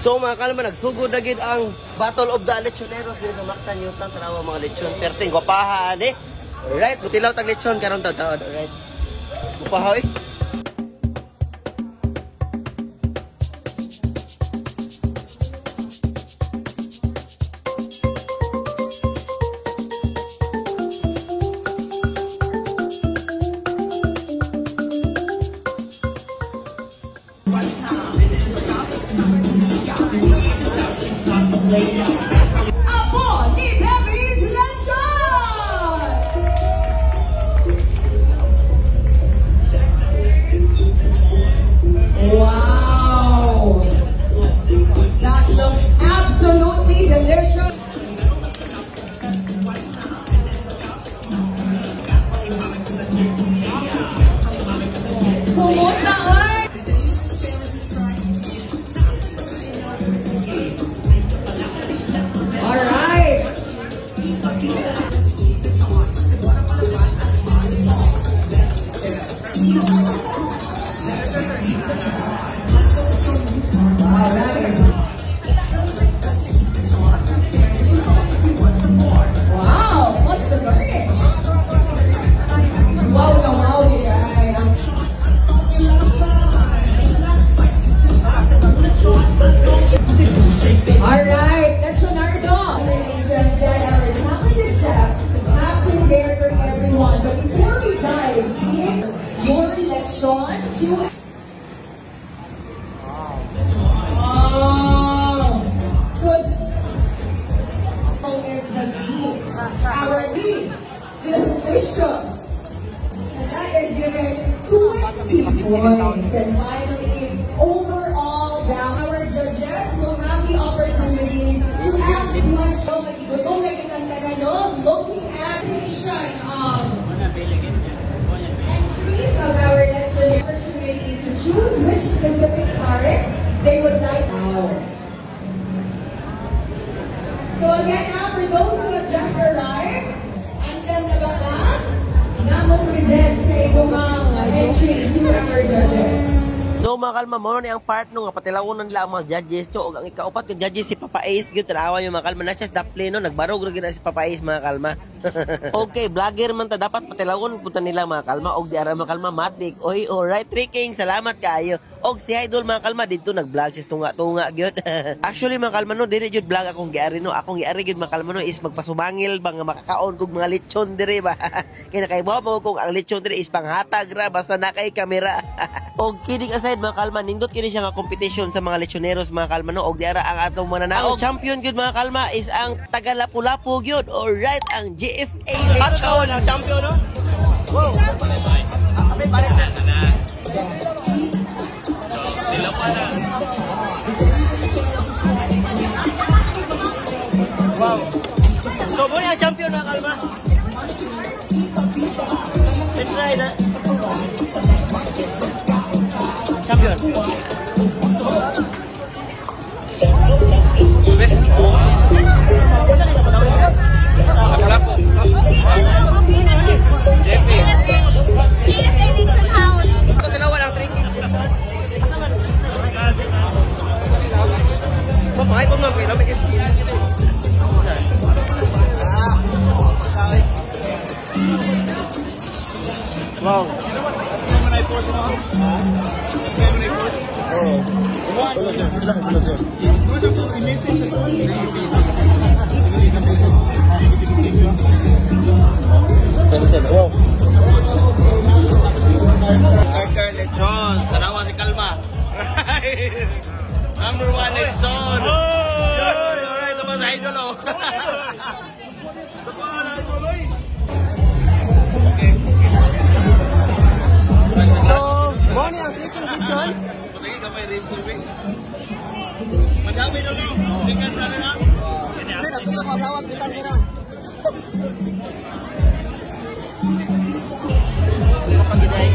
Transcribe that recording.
So mga kalma, nagsugod na gid ang Battle of the Lechoneros dito sa Mactan Newton. Tanawa mga lechon. Perting gupahan eh. Alright, butilaw tag lechon karon taon. Alright. Gupahaw eh. Apo ni Pepe's Lechon! Wow! That looks absolutely delicious! Pumunta ay! Alright! Wow! What's the garnish? Wow na wow, guys! Alright, that's Leonardo. Congratulations, that our talented chefs have prepared for everyone. But before we dive in, your lechon to... Oh! So, is the meat. Our meat, delicious. And that is given 20 points. And finally, overall, our judges will have the opportunity to ask questions. Looking at the entries of our lecture, opportunity to choose which specific part they would like out. So again, now for those who have just arrived, andam na ba na mo present sa ibang entry to our judges. So mga kalma, mo ni ang part no nga patilawonan nila ang mga judges. So ang ikaupat ng judges si Papa Ace, gyud tanawa yung mga kalma na siya daple no, nagbarog ra gyud si Papa Ace mga kalma. Okay, vlogger man ta dapat patilawon punta nila mga kalma og di ara mga kalma matik. Oy, alright, Tricking, salamat kaayo. Og si Idol mga kalma dito nag-vlog siya tunga-tunga gyud. Actually mga kalma no, dili gyud vlog akong giari no. Akong giari gyud mga kalma no is magpasumangil mga makakaon kog mga lechon dire ba. Kaya nakaibaw mo kung ang lechon dire is panghatag ra basta na kay kamera. Og kidding aside mga kalma, nindot kini siya nga competition sa mga lechoneros mga kalma no. Og di ara ang atong mananaog champion gyud mga kalma is ang taga Lapu-Lapu gyud. Alright, ang GFA lechon ang champion no. Wow. Abi pare na. Sila pa na. Wow. So mo ang champion mga kalma. Let's try na. Champion. Best. JP. Ito sila walang drinking. Pamahay po mga kailan may experience ito. Wow. Lechon, tanawa si Kalma. Right. Number 1 lechon. Alright, naman sa idol oh. So, morning ang Tricking lechon. Putagi ka may rin tubig. Madami na lang. Tingnan na lang. Sir, ako yung matawag. Butan nila. Pag-iday.